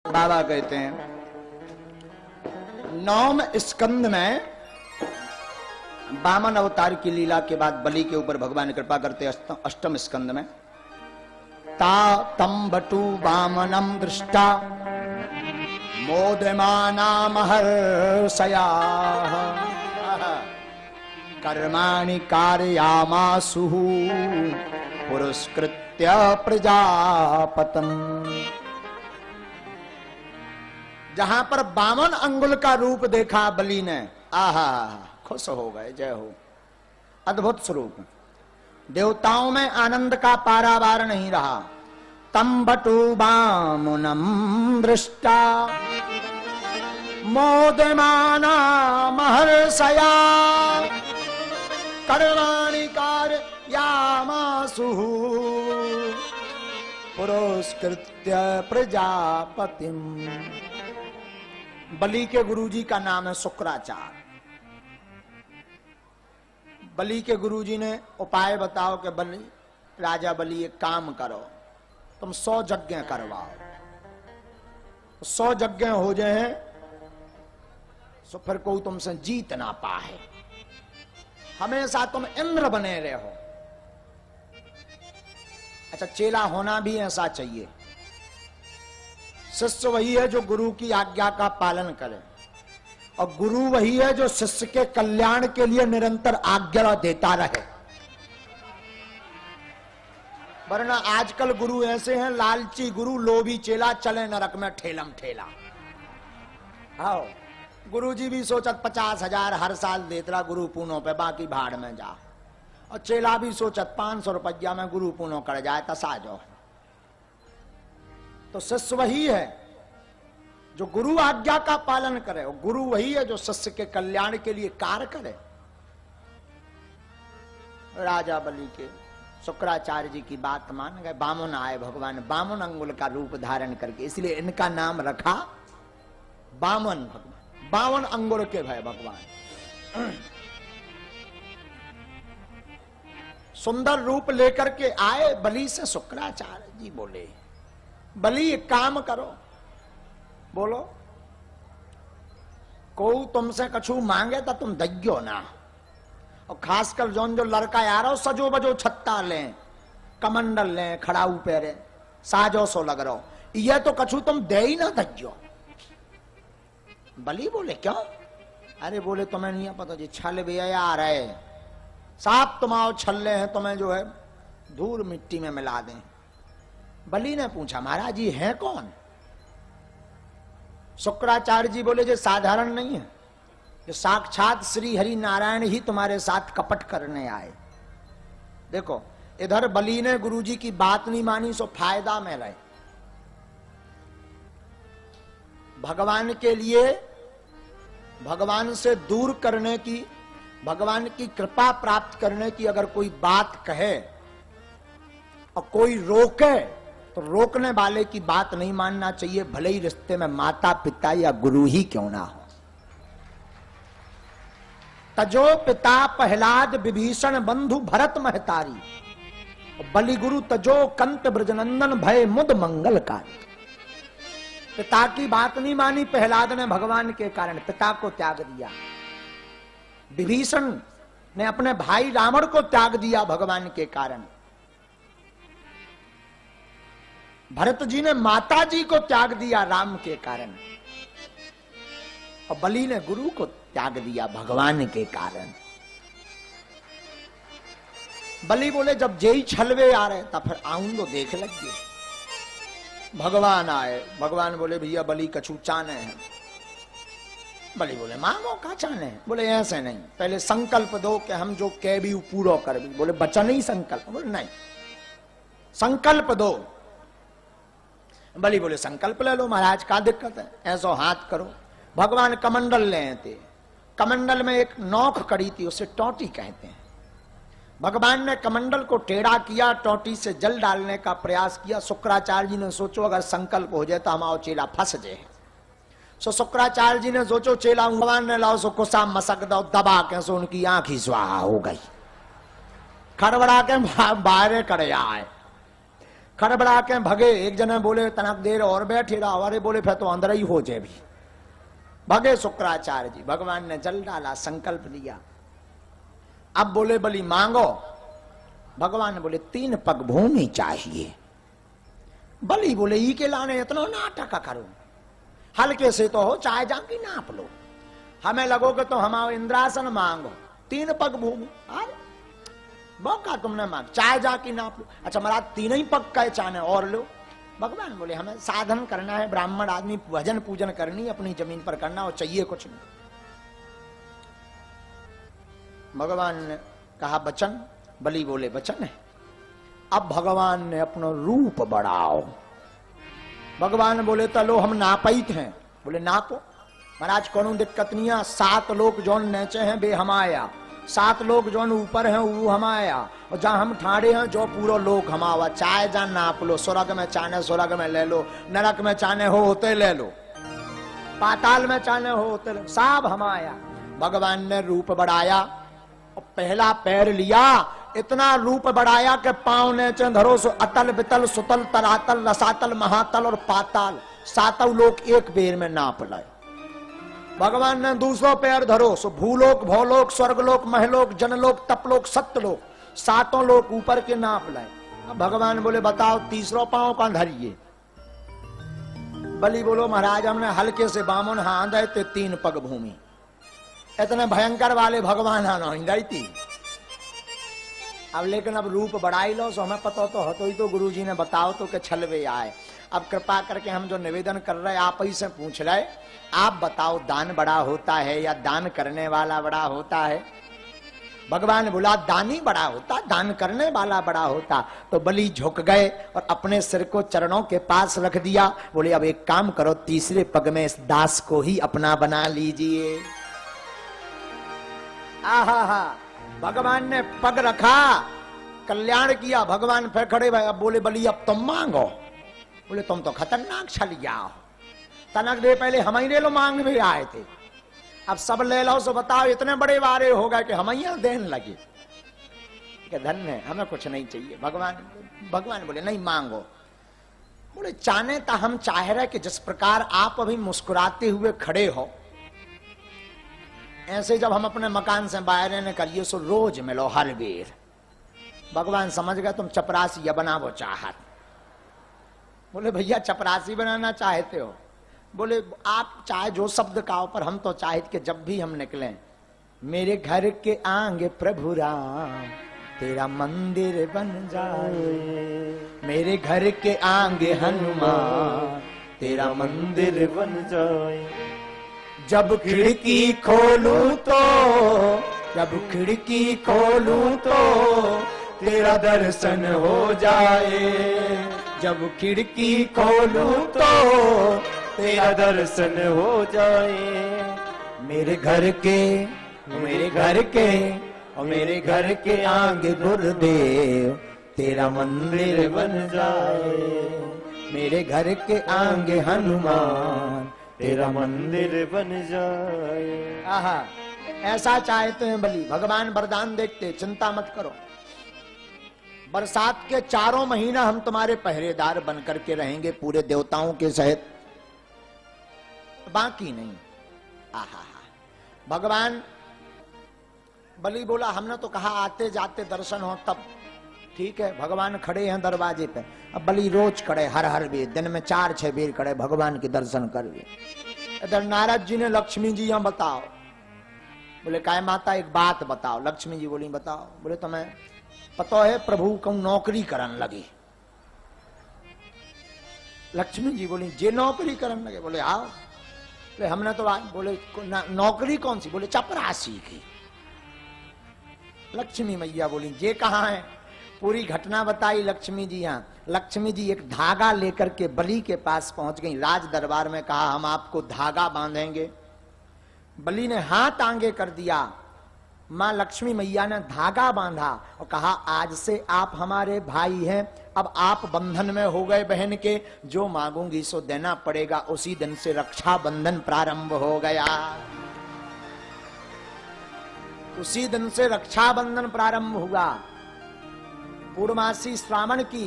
बाबा कहते हैं 9वें स्कंद में वामन अवतार की लीला के बाद बलि के ऊपर भगवान कृपा करते। अष्टम स्कंद में ता तम बटु वामनम दृष्टा मोदमाना महर्षया कर्माणि कारयामासु पुरस्कृत्य प्रजापतम। जहां पर 52 अंगुल का रूप देखा बलि ने, आहा खुश हो गए। जय हो, अद्भुत स्वरूप। देवताओं में आनंद का पारावार नहीं रहा। तम बटु वामनम दृष्टा मोदमाना महर्षया कर्माणि कारयामासु पुरस्कृत्य प्रजापतिम। बलि के गुरुजी का नाम है शुक्राचार्य। बलि के गुरुजी ने उपाय बताओ कि बलि, राजा बलि एक काम करो, तुम 100 यज्ञ करवाओ। 100 यज्ञ हो जाए तो फिर कोई तुमसे जीत ना पाए, हमेशा तुम इंद्र बने रहो। अच्छा, चेला होना भी ऐसा चाहिए। शिष्य वही है जो गुरु की आज्ञा का पालन करे, और गुरु वही है जो शिष्य के कल्याण के लिए निरंतर आज्ञा देता रहे। वरना आजकल गुरु ऐसे हैं, लालची गुरु, लोभी चेला, चले नरक में ठेलम ठेला। आओ, गुरुजी भी सोचत 50,000 हर साल देता गुरु पूनों पे, बाकी भाड़ में जा। और चेला भी सोचत 500 रुपया में गुरु पूनों कर जाए तसा जाओ। तो शिष्य वही है जो गुरु आज्ञा का पालन करे, और गुरु वही है जो शिष्य के कल्याण के लिए कार्य करे। राजा बलि के शुक्राचार्य जी की बात मान गए। वामन आए भगवान, 52 अंगुल का रूप धारण करके, इसलिए इनका नाम रखा वामन। भगवान 52 अंगुल के भय भगवान। सुंदर रूप लेकर के आए बलि से। शुक्राचार्य जी बोले, बलि एक काम करो, बोलो। को तुमसे कछु मांगे तो तुम दग्यो ना। और खासकर जो लड़का यार हो, सजो बजो छत्ता लें, कमंडल लें, खड़ाऊ पैरे, साजो सो लग रहो, यह तो कछु तुम दे ही ना दग्यो। बलि बोले क्यों? अरे बोले तुम्हें नहीं पता जी, छल भी आ रहे साहब, तुम आओ छल्ले हैं, तुम्हें जो है धूल मिट्टी में मिला दें। बलि ने पूछा, महाराज जी है कौन? शुक्राचार्य जी बोले, जो साधारण नहीं है, जो साक्षात श्री हरि नारायण ही तुम्हारे साथ कपट करने आए। देखो, इधर बलि ने गुरुजी की बात नहीं मानी, सो फायदा में रहे। भगवान के लिए, भगवान से दूर करने की, भगवान की कृपा प्राप्त करने की अगर कोई बात कहे और कोई रोके, तो रोकने वाले की बात नहीं मानना चाहिए, भले ही रिश्ते में माता पिता या गुरु ही क्यों ना हो। तजो पिता प्रहलाद विभीषण बंधु भरत महतारी, बलि गुरु तजो कंत ब्रजनंदन भय मुद मंगलकारी। पिता की बात नहीं मानी प्रहलाद ने, भगवान के कारण पिता को त्याग दिया। विभीषण ने अपने भाई रावण को त्याग दिया भगवान के कारण। भरत जी ने माता जी को त्याग दिया राम के कारण, और बलि ने गुरु को त्याग दिया भगवान के कारण। बलि बोले, जब जेई छलवे आ रहे तब फिर आऊं तो देख लगे। भगवान आए, भगवान बोले, भैया बलि कछु चाने हैं। बलि बोले, मांगो का चाने हैं? बोले ऐसे नहीं, पहले संकल्प दो कि हम जो कह भी पूरा कर भी। बोले बचन ही संकल्प? बोले नहीं, संकल्प दो। बलि बोले, संकल्प ले लो महाराज, क्या दिक्कत है, ऐसो हाथ करो। भगवान कमंडल ले थे, कमंडल में एक नोक कड़ी थी, उसे टोटी कहते हैं। भगवान ने कमंडल को टेढ़ा किया, टोटी से जल डालने का प्रयास किया। शुक्राचार्य जी ने सोचो अगर संकल्प हो जाए तो हमारा चेला फंस जाए। सो शुक्राचार्य जी ने सोचो चेला भगवान ने लाओ, सो कुसा मसक दो, दबा के सो उनकी आंख ही स्वाहा हो गई। खड़बड़ा के बाहर करे आए। खड़बड़ा के भगे। एक जने बोले तनक देर और बैठे रहा, और बोले फिर तो अंदर ही हो जाए भी। भगे शुक्राचार्य जी। भगवान ने जल डाला, संकल्प लिया। अब बोले बलि मांगो। भगवान बोले 3 पग भूमि चाहिए। बलि बोले ई के लाने इतना नाटक करो, हल्के से तो हो, चाहे जाके नाप लो। हमें लगोगे तो हमारे इंद्रासन मांगो, 3 पग भूमि। मौका तुमने मांग, चाहे जाके नाप लो। अच्छा महाराज 3 ही पग का चाहे और लो। भगवान बोले हमें साधन करना है, ब्राह्मण आदमी भजन पूजन करनी, अपनी जमीन पर करना, और चाहिए कुछ नहीं। भगवान ने कहा वचन। बलि बोले वचन है। अब भगवान ने अपना रूप बढ़ाओ। भगवान बोले तो लो हम नापित हैं। बोले नापो। महाराज कोनो दिक्कत नहीं है। 7 लोग जौन नीचे हैं बे हमाया, 7 लोग जौन ऊपर हैं वो हमाया, और जहां हम ठाड़े हैं जो पूरा लोग हमावा। चाहे जा नाप लो, स्वर्ग में चाहे स्वर्ग में ले लो, नरक में चाहे हो होते ले लो, पाताल में चाहे हो होते ले लो, सब हमाया। भगवान ने रूप बढ़ाया और पहला पैर लिया, इतना रूप बढ़ाया कि पांव ने धरो सो अतल बितल सुतल तरातल रसातल महातल और पाताल 7 लोग एक बेर में नाप लाए। भगवान ने दूसरा पैर धरो सो भूलोक भौलोक स्वर्गलोक महलोक जनलोक तपलोक सत्यलोक 7 लोग ऊपर के नाप लाए। अब भगवान बोले बताओ तीसरा पांव का धरिए। बलि बोलो महाराज हमने हल्के से बामन हाथ आए थे 3 पग भूमि। इतने भयंकर वाले भगवान आना थी। अब लेकिन अब रूप बढ़ाई लो सो हमें पता तो हतो ही तो गुरु जी ने बताओ तो के छलवे आए। अब कृपा करके हम जो निवेदन कर रहे आप ही से पूछ रहे, आप बताओ दान बड़ा होता है या दान करने वाला बड़ा होता है? भगवान बोला दानी बड़ा होता, दान करने वाला बड़ा होता। तो बलि झुक गए और अपने सिर को चरणों के पास रख दिया। बोले अब एक काम करो, तीसरे पग में इस दास को ही अपना बना लीजिए। आहा, भगवान ने पग रखा, कल्याण किया। भगवान फिर खड़े भाई। अब बोले बलि अब तुम मांगो। बोले तुम तो खतरनाक छलिया हो, तनक दे पहले हम ही ले लो, मांग भी आए थे, अब सब ले लो। सो बताओ इतने बड़े वारे हो गए कि हम ही देने लगे। धन्य है, हमें कुछ नहीं चाहिए। भगवान बोले नहीं मांगो। बोले चाहने तो हम चाह रहे कि जिस प्रकार आप अभी मुस्कुराते हुए खड़े हो, ऐसे जब हम अपने मकान से बाहर निकलिए सो रोज मिलो हर बेर। भगवान समझ गए तुम चपरासी बनावो चाहत। बोले भैया चपरासी बनाना चाहते हो? बोले आप चाहे जो शब्द का, पर हम तो चाहते कि जब भी हम निकले मेरे घर के आगे प्रभु राम तेरा मंदिर बन जाए, मेरे घर के आगे हनुमान तेरा मंदिर बन जाए। जब खिड़की खोलूं तो, जब खिड़की खोलूं तो तेरा दर्शन हो जाए, जब खिड़की खोलूं तो तेरा दर्शन हो जाए। मेरे घर के, मेरे घर के और मेरे घर के आगे गुरुदेव तेरा मंदिर बन जाए, मेरे घर के आगे हनुमान तेरा मंदिर बन जाए। आहा, ऐसा चाहते हैं बलि। भगवान वरदान देखते, चिंता मत करो, बरसात के 4 महीना हम तुम्हारे पहरेदार बनकर के रहेंगे पूरे देवताओं के सहित, बाकी नहीं। आहा, भगवान बलि बोला हमने तो कहा आते जाते दर्शन हो तब ठीक है। भगवान खड़े हैं दरवाजे पे। अब बलि रोज खड़े, हर बेर दिन में 4-6 बेर खड़े भगवान के दर्शन कर लिए। इधर नारद जी ने लक्ष्मी जी यहाँ बताओ। बोले काय माता एक बात बताओ। लक्ष्मी जी बोली बताओ। बोले तुम्हें पता है प्रभु कहूं नौकरी करन लगे। लक्ष्मी जी बोली जे नौकरी करन लगे। बोले आओ। बोले हमने तो आज। बोले नौकरी कौन सी? बोले चपरासी की। लक्ष्मी मैया बोली जे कहाँ है? पूरी घटना बताई लक्ष्मी जी। यहाँ लक्ष्मी जी एक धागा लेकर के बलि के पास पहुंच गई। राज दरबार में कहा हम आपको धागा बांधेंगे। बलि ने हाथ आगे कर दिया। मां लक्ष्मी मैया ने धागा बांधा और कहा आज से आप हमारे भाई हैं, अब आप बंधन में हो गए बहन के, जो मांगूंगी सो देना पड़ेगा। उसी दिन से रक्षा बंधन प्रारंभ हो गया। उसी दिन से रक्षा बंधन प्रारंभ हुआ। पूर्णमासी श्रावण की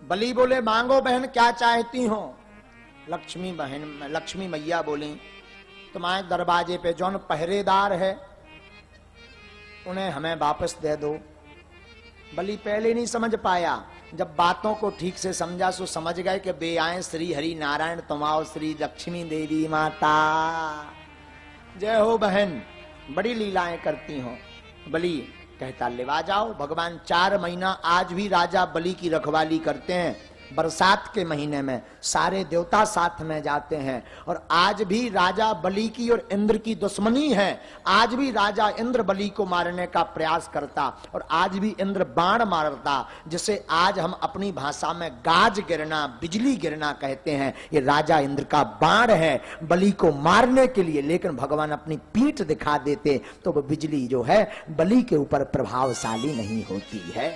बलि बोले मांगो बहन क्या चाहती हो। लक्ष्मी मैया बोली तुम्हारे दरवाजे पे जौन पहरेदार है उन्हें हमें वापस दे दो। बलि पहले नहीं समझ पाया, जब बातों को ठीक से समझा सो समझ गए कि बे आए श्री हरि नारायण तुमाओ श्री लक्ष्मी देवी माता। जय हो बहन, बड़ी लीलाएं करती हो। बलि कहता लेवा जाओ। भगवान 4 महीना आज भी राजा बलि की रखवाली करते हैं। बरसात के महीने में सारे देवता साथ में जाते हैं और आज भी राजा बलि की और इंद्र की दुश्मनी है। आज भी राजा इंद्र बलि को मारने का प्रयास करता और आज भी इंद्र बाण मारता, जिसे आज हम अपनी भाषा में गाज गिरना, बिजली गिरना कहते हैं। ये राजा इंद्र का बाण है बलि को मारने के लिए, लेकिन भगवान अपनी पीठ दिखा देते तो वो बिजली जो है बलि के ऊपर प्रभावशाली नहीं होती है।